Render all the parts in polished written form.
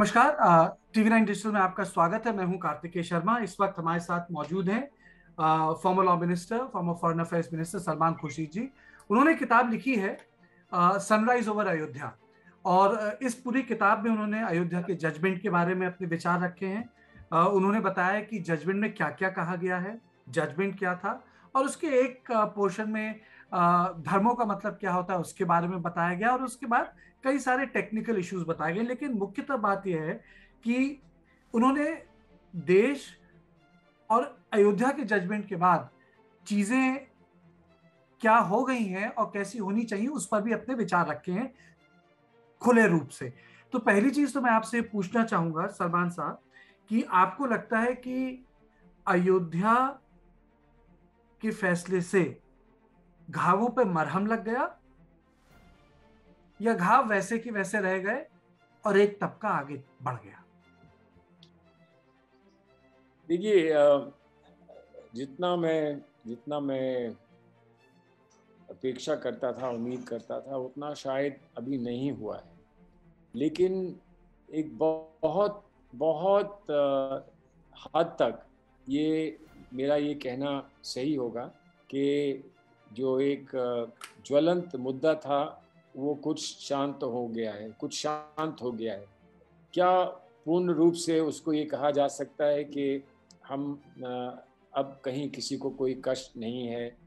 नमस्कार। TV 9 digital में आपका स्वागत है। मैं हूं कार्तिकेय शर्मा। इस वक्त हमारे साथ मौजूद हैं former law minister, former foreign affairs minister Salman Khurshid ji. उन्होंने किताब लिखी है सनराइज ओवर अयोध्या, और इस पूरी किताब में उन्होंने अयोध्या के जजमेंट के बारे में अपने विचार रखे हैं। उन्होंने बताया कि जजमेंट में क्या क्या कहा गया है, जजमेंट क्या था, और उसके एक पोर्शन में धर्मों का मतलब क्या होता है उसके बारे में बताया गया, और उसके बाद कई सारे टेक्निकल इश्यूज बताए गए। लेकिन मुख्यतः बात यह है कि उन्होंने देश और अयोध्या के जजमेंट के बाद चीजें क्या हो गई हैं और कैसी होनी चाहिए उस पर भी अपने विचार रखे हैं खुले रूप से। तो पहली चीज तो मैं आपसे पूछना चाहूंगा सलमान साहब कि आपको लगता है कि अयोध्या के फैसले से घावों पे मरहम लग गया, या घाव वैसे के वैसे रह गए और एक तबका आगे बढ़ गया? देखिए, जितना मैं अपेक्षा करता था, उम्मीद करता था, उतना शायद अभी नहीं हुआ है। लेकिन एक बहुत बहुत हद तक ये मेरा ये कहना सही होगा कि जो एक ज्वलंत मुद्दा था वो कुछ शांत हो गया है, कुछ शांत हो गया है। क्या पूर्ण रूप से उसको ये कहा जा सकता है कि हम अब कहीं किसी को कोई कष्ट नहीं है?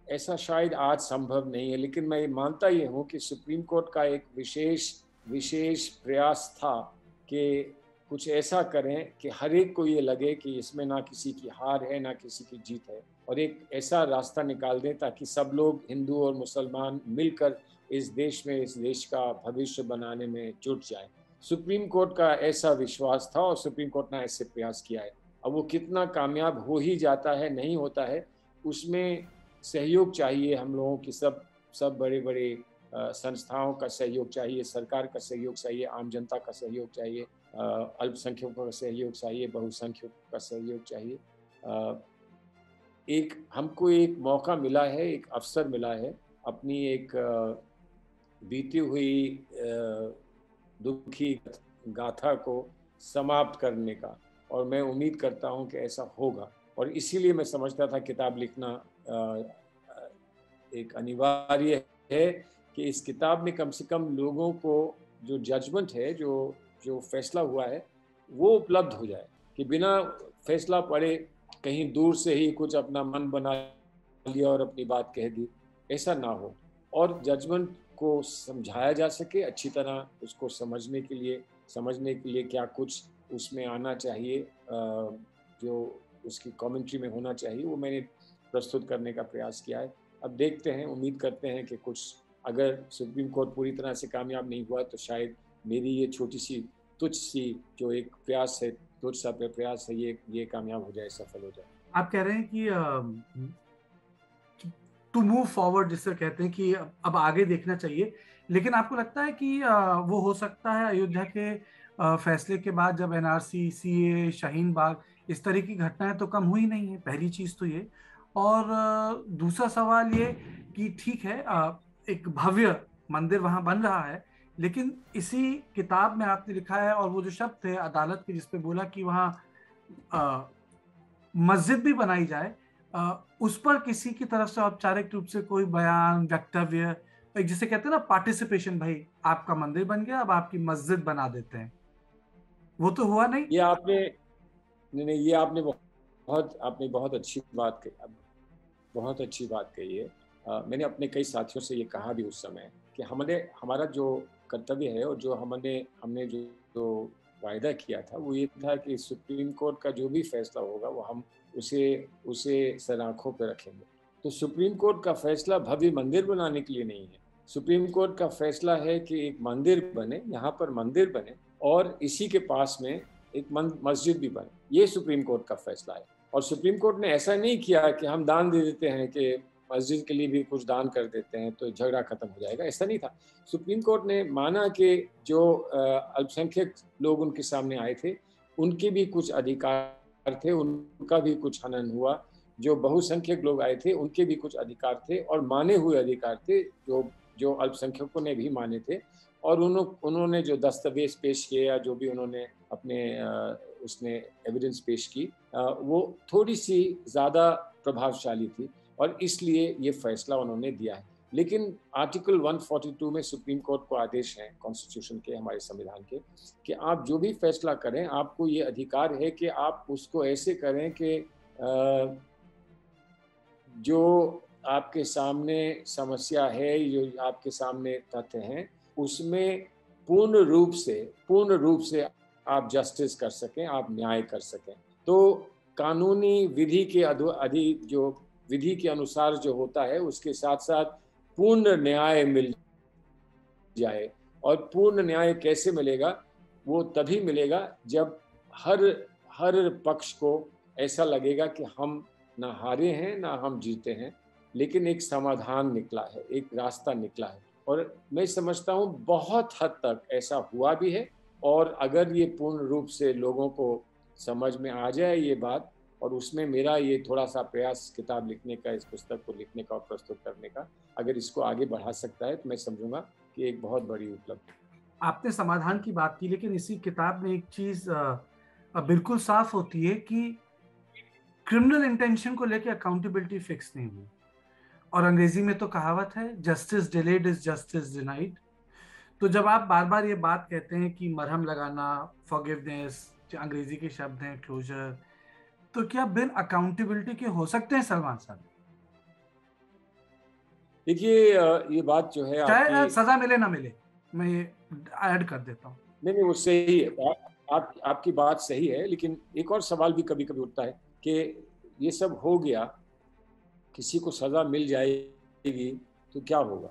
ऐसा शायद आज संभव नहीं है, लेकिन मैं मानता ये हूँ कि सुप्रीम कोर्ट का एक विशेष विशेष प्रयास था कि कुछ ऐसा करें कि हर एक को ये लगे कि इसमें ना किसी की हार है ना किसी की जीत है, और एक ऐसा रास्ता निकाल दें ताकि सब लोग, हिंदू और मुसलमान, मिलकर इस देश का भविष्य बनाने में जुट जाएं। सुप्रीम कोर्ट का ऐसा विश्वास था और सुप्रीम कोर्ट ने ऐसे प्रयास किया है। अब वो कितना कामयाब हो ही जाता है, नहीं होता है, उसमें सहयोग चाहिए हम लोगों की, सब सब बड़े बड़े संस्थाओं का सहयोग चाहिए, सरकार का सहयोग चाहिए, आम जनता का सहयोग चाहिए, अल्पसंख्यकों का सहयोग चाहिए, बहुसंख्यकों का सहयोग चाहिए। एक हमको एक मौका मिला है, एक अवसर मिला है अपनी एक बीती हुई दुखी गाथा को समाप्त करने का, और मैं उम्मीद करता हूं कि ऐसा होगा। और इसीलिए मैं समझता था किताब लिखना एक अनिवार्य है कि इस किताब में कम से कम लोगों को जो जजमेंट है, जो जो फैसला हुआ है, वो उपलब्ध हो जाए, कि बिना फैसला पढ़े कहीं दूर से ही कुछ अपना मन बना लिया और अपनी बात कह दी, ऐसा ना हो। और जजमेंट को समझाया जा सके अच्छी तरह, उसको समझने के लिए क्या कुछ उसमें आना चाहिए, जो उसकी कमेंट्री में होना चाहिए, वो मैंने प्रस्तुत करने का प्रयास किया है। अब देखते हैं, उम्मीद करते हैं कि कुछ, अगर सुप्रीम कोर्ट पूरी तरह से कामयाब नहीं हुआ तो शायद मेरी ये छोटी सी तुच्छ सी जो एक प्रयास है, तुच्छ सा प्रयास है, ये कामयाब हो जाए, सफल हो जाए। आप कह रहे हैं कि टू मूव फॉरवर्ड जिसे कहते हैं कि अब आगे देखना चाहिए, लेकिन आपको लगता है कि वो हो सकता है अयोध्या के फैसले के बाद, जब एनआरसी, सीए, शाहीन बाग, इस तरह की घटनाएं तो कम हुई नहीं है, पहली चीज तो ये। और दूसरा सवाल ये कि ठीक है, एक भव्य मंदिर वहां बन रहा है, लेकिन इसी किताब में आपने लिखा है, और वो जो शब्द थे अदालत के जिसपे बोला कि वहां मस्जिद भी बनाई जाए, उस पर किसी की तरफ से औपचारिक रूप से कोई बयान, वक्तव्य, एक जिसे कहते हैं ना पार्टिसिपेशन, भाई आपका मंदिर बन गया अब आपकी मस्जिद बना देते हैं, वो तो हुआ नहीं। ये आपने नहीं नहीं, ये आपने बहुत अच्छी बात कही, बहुत अच्छी बात कही है। मैंने अपने कई साथियों से ये कहा भी उस समय कि हमारा जो कर्तव्य है और जो हमने जो वायदा किया था वो ये था कि सुप्रीम कोर्ट का जो भी फैसला होगा वो हम उसे उसे सलाखों पर रखेंगे। तो सुप्रीम कोर्ट का फैसला भव्य मंदिर बनाने के लिए नहीं है। सुप्रीम कोर्ट का फैसला है कि एक मंदिर बने, यहाँ पर मंदिर बने, और इसी के पास में एक मस्जिद भी बने। ये सुप्रीम कोर्ट का फैसला है। और सुप्रीम कोर्ट ने ऐसा नहीं किया कि हम दान दे देते हैं, कि मस्जिद के लिए भी कुछ दान कर देते हैं तो झगड़ा खत्म हो जाएगा, ऐसा नहीं था। सुप्रीम कोर्ट ने माना कि जो अल्पसंख्यक लोग उनके सामने आए थे, उनके भी कुछ अधिकार थे, उनका भी कुछ हनन हुआ। जो बहुसंख्यक लोग आए थे उनके भी कुछ अधिकार थे, और माने हुए अधिकार थे, जो जो अल्पसंख्यकों ने भी माने थे, और उन्होंने जो दस्तावेज पेश किए या जो भी उन्होंने अपने उसने एविडेंस पेश की, वो थोड़ी सी ज़्यादा प्रभावशाली थी, और इसलिए ये फैसला उन्होंने दिया है। लेकिन आर्टिकल 142 में सुप्रीम कोर्ट को आदेश है, कॉन्स्टिट्यूशन के, हमारे संविधान के, कि आप जो भी फैसला करें, आपको ये अधिकार है कि आप उसको ऐसे करें कि जो आपके सामने समस्या है, जो आपके सामने तथ्य हैं, उसमें पूर्ण रूप से आप जस्टिस कर सकें, आप न्याय कर सकें। तो कानूनी विधि के जो विधि के अनुसार जो होता है, उसके साथ साथ पूर्ण न्याय मिल जाए। और पूर्ण न्याय कैसे मिलेगा? वो तभी मिलेगा जब हर पक्ष को ऐसा लगेगा कि हम ना हारे हैं ना हम जीते हैं, लेकिन एक समाधान निकला है, एक रास्ता निकला है। और मैं समझता हूँ बहुत हद तक ऐसा हुआ भी है, और अगर ये पूर्ण रूप से लोगों को समझ में आ जाए ये बात, और उसमें मेरा ये थोड़ा सा प्रयास किताब लिखने का, इस पुस्तक को लिखने का और प्रस्तुत करने का, अगर इसको आगे बढ़ा सकता है तो मैं समझूंगा कि एक बहुत बड़ी उपलब्धि। आपने समाधान की बात की, लेकिन इसी किताब में एक चीज बिल्कुल साफ होती है कि क्रिमिनल इंटेंशन को लेकर अकाउंटेबिलिटी फिक्स नहीं हुई। और अंग्रेजी में तो कहावत है, justice delayed is justice denied. तो जब आप बार बार ये बात कहते हैं कि मरहम लगाना, फॉरगिवनेस, अंग्रेजी के शब्द हैं क्लोजर, तो क्या बिन अकाउंटेबिलिटी के हो सकते हैं सलमान साहब? देखिए, ये बात जो है चाहे आपकी, सजा मिले ना मिले, मैं ये ऐड कर देता हूँ। नहीं वो सही है, आपकी बात सही है, लेकिन एक और सवाल भी कभी कभी उठता है कि ये सब हो गया, किसी को सजा मिल जाएगी तो क्या होगा?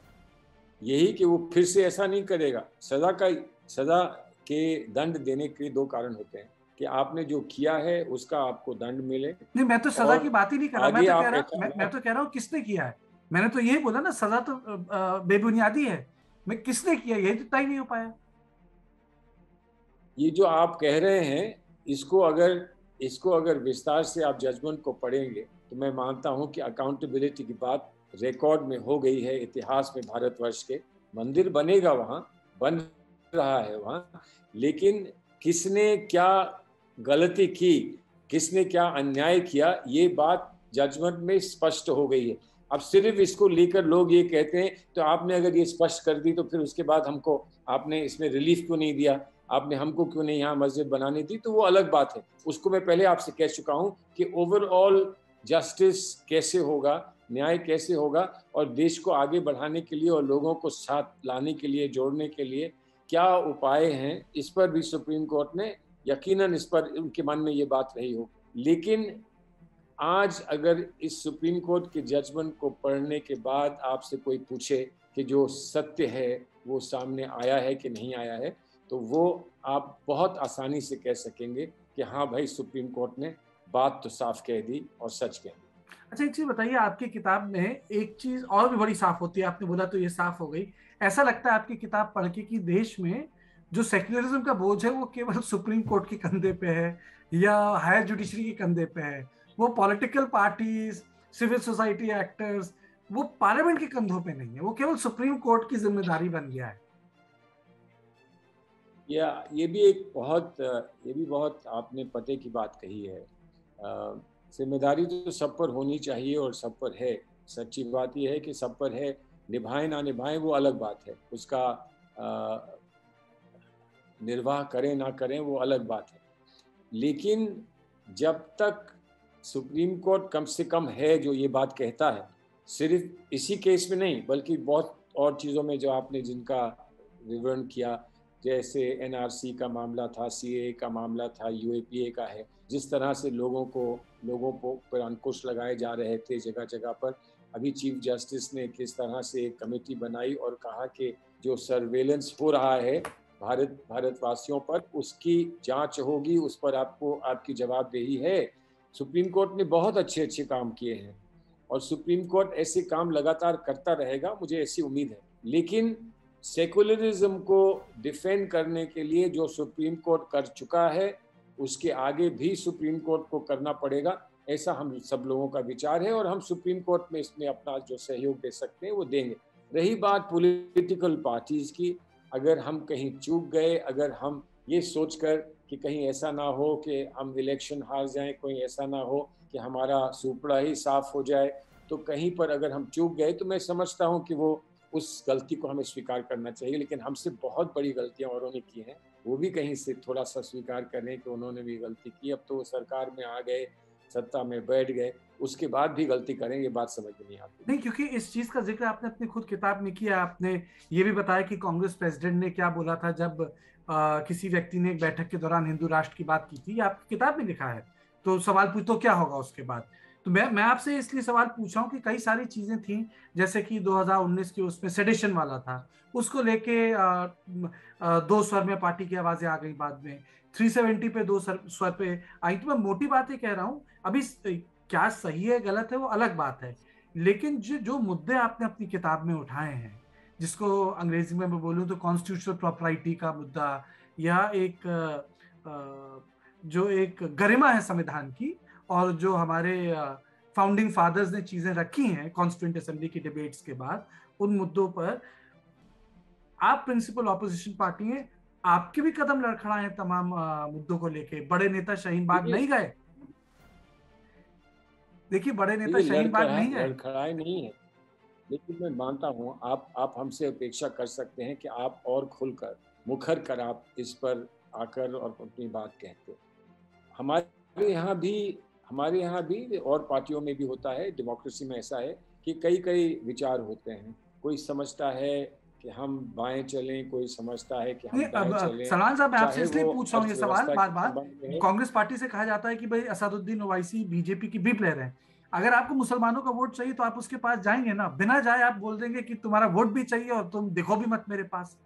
यही कि वो फिर से ऐसा नहीं करेगा। सजा के दंड देने के दो कारण होते हैं, कि आपने जो किया है उसका आपको दंड मिले, नहीं, मैं तो सजा की और बात ही नहीं कर रहा। आगे आप ऐसा मैं तो कह रहा हूँ किसने किया है। मैंने तो यही बोला ना, सजा तो बेबुनियादी है। मैं किसने किया यही तो तय नहीं हो पाया। ये जो आप कह रहे हैं, इसको अगर विस्तार से आप जजमेंट को पढ़ेंगे, तो मैं मानता हूं कि अकाउंटेबिलिटी की बात रिकॉर्ड में हो गई है इतिहास में। भारतवर्ष के मंदिर बनेगा वहां, बन रहा है वहां, लेकिन किसने क्या गलती की, किसने क्या अन्याय किया, ये बात जजमेंट में स्पष्ट हो गई है। अब सिर्फ इसको लेकर लोग ये कहते हैं, तो आपने अगर ये स्पष्ट कर दी तो फिर उसके बाद हमको आपने इसमें रिलीफ क्यों नहीं दिया, आपने हमको क्यों नहीं यहाँ मस्जिद बनाने दी, तो वो अलग बात है। उसको मैं पहले आपसे कह चुका हूँ कि ओवरऑल जस्टिस कैसे होगा, न्याय कैसे होगा, और देश को आगे बढ़ाने के लिए और लोगों को साथ लाने के लिए, जोड़ने के लिए क्या उपाय हैं, इस पर भी सुप्रीम कोर्ट ने यकीनन, इस पर उनके मन में ये बात रही हो। लेकिन आज अगर इस सुप्रीम कोर्ट के जजमेंट को पढ़ने के बाद आपसे कोई पूछे कि जो सत्य है वो सामने आया है कि नहीं आया है, तो वो आप बहुत आसानी से कह सकेंगे कि हाँ भाई, सुप्रीम कोर्ट ने बात तो साफ कह दी और सच कह दी। अच्छा, एक चीज बताइए, आपकी किताब में एक चीज और भी बड़ी साफ होती है। आपने बोला तो ये साफ हो गई। ऐसा लगता है आपकी किताब पढ़ के कि देश में जो सेक्युलरिज्म का बोझ है वो केवल सुप्रीम कोर्ट के कंधे पे है या हायर जुडिशरी के कंधे पे है। वो political parties, civil society actors, वो पार्लियामेंट के कंधों पे नहीं है। वो केवल सुप्रीम कोर्ट की जिम्मेदारी बन गया है। या ये भी बहुत आपने पते की बात कही है। जिम्मेदारी तो सब पर होनी चाहिए और सब पर है। सच्ची बात यह है कि सब पर है, निभाएं ना निभाएं वो अलग बात है, उसका निर्वाह करें ना करें वो अलग बात है। लेकिन जब तक सुप्रीम कोर्ट कम से कम है जो ये बात कहता है, सिर्फ इसी केस में नहीं बल्कि बहुत और चीज़ों में जो आपने जिनका विवरण किया, जैसे एनआरसी का मामला था, सीए का मामला था, यूएपीए का है, जिस तरह से लोगों को पर अंकुश लगाए जा रहे थे जगह जगह पर। अभी चीफ जस्टिस ने किस तरह से एक कमेटी बनाई और कहा कि जो सर्वेलेंस हो रहा है भारतवासियों पर, उसकी जांच होगी, उस पर आपको आपकी जवाबदेही है। सुप्रीम कोर्ट ने बहुत अच्छे अच्छे काम किए हैं और सुप्रीम कोर्ट ऐसे काम लगातार करता रहेगा, मुझे ऐसी उम्मीद है। लेकिन सेकुलरिज्म को डिफेंड करने के लिए जो सुप्रीम कोर्ट कर चुका है, उसके आगे भी सुप्रीम कोर्ट को करना पड़ेगा, ऐसा हम सब लोगों का विचार है। और हम सुप्रीम कोर्ट में इसमें अपना जो सहयोग दे सकते हैं वो देंगे। रही बात पॉलिटिकल पार्टीज की, अगर हम कहीं चूक गए, अगर हम ये सोचकर कि कहीं ऐसा ना हो कि हम इलेक्शन हार जाएं, कोई ऐसा ना हो कि हमारा सुपड़ा ही साफ हो जाए, तो कहीं पर अगर हम चूक गए तो मैं समझता हूं कि वो उस गलती को हमें स्वीकार करना चाहिए। लेकिन हमसे बहुत बड़ी गलतियां औरों ने की हैं, वो भी कहीं से थोड़ा सा स्वीकार करें कि उन्होंने भी गलती की। अब तो वो सरकार में आ गए, सत्ता में बैठ गए, उसके बाद भी गलती करें, ये बात समझ में नहीं आती। नहीं, क्योंकि इस चीज का जिक्र आपने अपनी खुद किताब में किया। आपने ये भी बताया कि कांग्रेस प्रेसिडेंट ने क्या बोला था जब किसी व्यक्ति ने एक बैठक के दौरान हिंदू राष्ट्र की बात की थी। ये आपकी किताब में लिखा है। तो सवाल पूछ तो क्या होगा उसके बाद। तो मैं आपसे इसलिए सवाल पूछ रहा हूँ कि कई सारी चीजें थी, जैसे कि 2019 के उसमें सेडिशन वाला था, उसको लेके दो स्वर में पार्टी की आवाजें आ गई। बाद में 370 पे दो स्वर पे आई। तो मैं मोटी बातें कह रहा हूँ। अभी क्या सही है गलत है वो अलग बात है, लेकिन जो जो मुद्दे आपने अपनी किताब में उठाए हैं, जिसको अंग्रेजी में मैं बोलूं तो कॉन्स्टिट्यूशनल प्रॉपर्टी का मुद्दा, या एक जो एक गरिमा है संविधान की, और जो हमारे फाउंडिंग फादर्स ने चीजें रखी हैं कॉन्स्टिट्यूंट असेंबली की डिबेट्स के बाद, उन मुद्दों पर आप प्रिंसिपल ऑपोजिशन पार्टी हैं, आपके भी कदम लड़खड़ाए हैं तमाम मुद्दों को लेके। बड़े नेता शाहीन बाग देखिए नहीं गए। देखिए, बड़े नेता देखिए शाहीन बाग नहीं गए। लड़खड़ाए नहीं है, लेकिन मैं मानता हूँ आप हमसे अपेक्षा कर सकते हैं कि आप और खुलकर मुखर कर आप इस पर आकर और अपनी बात कहते। हमारे यहाँ भी हमारे यहाँ भी और पार्टियों में भी होता है, डेमोक्रेसी में ऐसा है कि कई कई विचार होते हैं। कोई समझता है कि हम बाएं चलें, कोई समझता है कि नहीं, हम अब दाएं चलें, सलमान साहब, मैं आपसे चाहे इसलिए वो पूछ रहा हूँ ये सवाल अर्थव्यवस्था बार के बार। संबंध में है। कांग्रेस पार्टी से कहा जाता है कि भाई असदुद्दीन ओवैसी बीजेपी की बी प्लेयर है। अगर आपको मुसलमानों का वोट चाहिए तो आप उसके पास जाएंगे ना, बिना जाए आप बोल देंगे कि तुम्हारा वोट भी चाहिए और तुम देखो भी मत मेरे पास।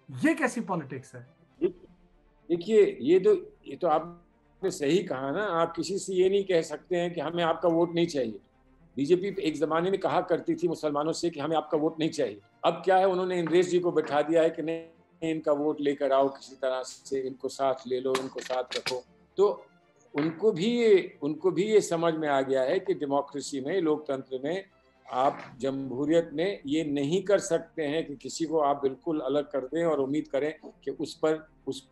ये कैसी पॉलिटिक्स है? देखिए ये तो आपने सही कहा ना। आप किसी से ये नहीं कह सकते हैं कि हमें आपका वोट नहीं चाहिए। बीजेपी एक जमाने में कहा करती थी मुसलमानों से कि हमें आपका वोट नहीं चाहिए। अब क्या है, उन्होंने इंद्रेश जी को बैठा दिया है कि नहीं, इनका वोट लेकर आओ, किसी तरह से इनको साथ ले लो, इनको साथ रखो। तो उनको भी ये समझ में आ गया है कि डेमोक्रेसी में, लोकतंत्र में, आप जमहूरियत में ये नहीं कर सकते हैं कि किसी को आप बिल्कुल अलग कर दें और उम्मीद करें कि उस पर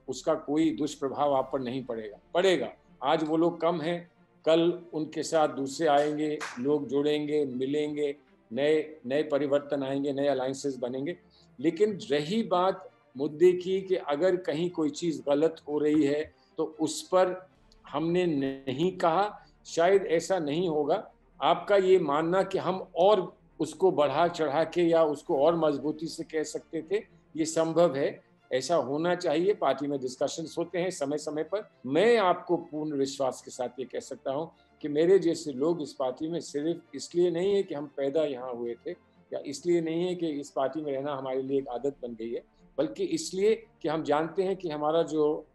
उसका कोई दुष्प्रभाव आप पर नहीं पड़ेगा। आज वो लोग कम हैं, कल उनके साथ दूसरे आएंगे, लोग जुड़ेंगे, मिलेंगे, नए नए परिवर्तन आएंगे, नए अलायंसेस बनेंगे। लेकिन रही बात मुद्दे की कि अगर कहीं कोई चीज़ गलत हो रही है तो उस पर हमने नहीं कहा, शायद ऐसा नहीं होगा। आपका ये मानना कि हम और उसको बढ़ा चढ़ा के या उसको और मजबूती से कह सकते थे, ये संभव है, ऐसा होना चाहिए। पार्टी में डिस्कशंस होते हैं समय समय पर। मैं आपको पूर्ण विश्वास के साथ ये कह सकता हूँ कि मेरे जैसे लोग इस पार्टी में सिर्फ इसलिए नहीं है कि हम पैदा यहाँ हुए थे, या इसलिए नहीं है कि इस पार्टी में रहना हमारे लिए एक आदत बन गई है, बल्कि इसलिए कि हम जानते हैं कि हमारा जो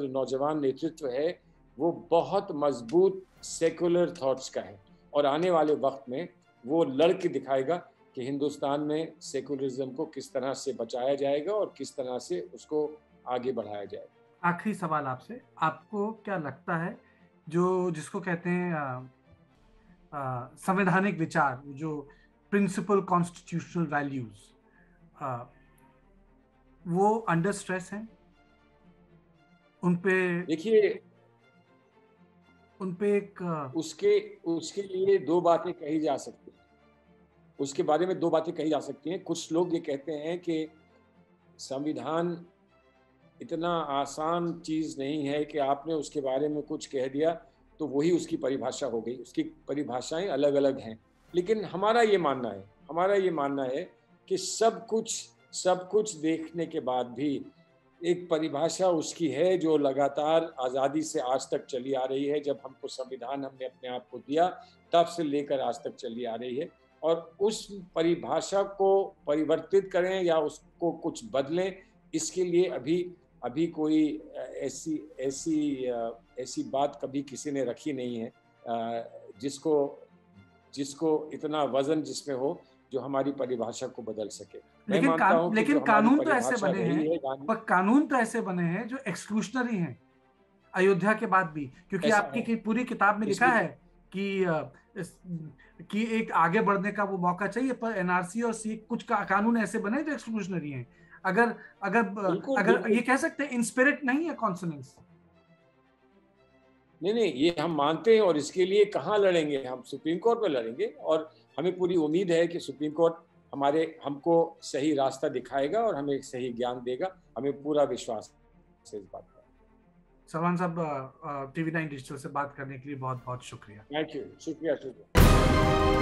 नौजवान नेतृत्व है वो बहुत मजबूत सेकुलर थॉट्स का है, और आने वाले वक्त में वो लड़के दिखाएगा कि हिंदुस्तान में सेकुलरिज्म को किस तरह से बचाया जाएगा और किस तरह से उसको आगे बढ़ाया जाएगा। आखिरी सवाल आपसे, आपको क्या लगता है जो जिसको कहते हैं संवैधानिक विचार, जो प्रिंसिपल कॉन्स्टिट्यूशनल वैल्यूज, वो अंडर स्ट्रेस हैं? उनपे देखिए, उनपे एक उसके उसके लिए दो बातें कही जा सकती हैं, उसके बारे में दो बातें कही जा सकती हैं। कुछ लोग ये कहते हैं कि संविधान इतना आसान चीज़ नहीं है कि आपने उसके बारे में कुछ कह दिया तो वही उसकी परिभाषा हो गई। उसकी परिभाषाएं अलग अलग हैं। लेकिन हमारा ये मानना है कि सब कुछ देखने के बाद भी एक परिभाषा उसकी है जो लगातार आज़ादी से आज तक चली आ रही है। जब हमको संविधान हमने अपने आप को दिया तब से लेकर आज तक चली आ रही है, और उस परिभाषा को परिवर्तित करें या उसको कुछ बदलें, इसके लिए अभी कोई ऐसी ऐसी ऐसी बात कभी किसी ने रखी नहीं है जिसको जिसको इतना वजन जिसमें हो जो हमारी परिभाषा को बदल सके। मैं मानता हूं कि जो लेकिन हमारी कानून तो ऐसे परिभाषा बने हैं, रही है पर कानून तो ऐसे बने हैं जो एक्सक्लूशनरी हैं अयोध्या के बाद भी। क्योंकि ऐसा आपकी है पूरी किताब में लिखा इसलिए है कि कि एक आगे बढ़ने का वो मौका चाहिए, पर एनआरसी और सी कुछ कानून ऐसे बने जो एक्सक्लूशनरी हैं। अगर अगर बिल्कुल अगर बिल्कुल। ये कह सकते हैं इनस्पिरिट नहीं है कॉन्सोनेंस। नहीं नहीं, ये हम मानते हैं और इसके लिए कहाँ लड़ेंगे, हम सुप्रीम कोर्ट में लड़ेंगे और हमें पूरी उम्मीद है कि सुप्रीम कोर्ट हमको सही रास्ता दिखाएगा और हमें सही ज्ञान देगा। हमें पूरा विश्वास है इस बात पर। सलमान साहब, TV9 डिजिटल से बात करने के लिए बहुत बहुत शुक्रिया। थैंक यू, शुक्रिया शुक्रिया।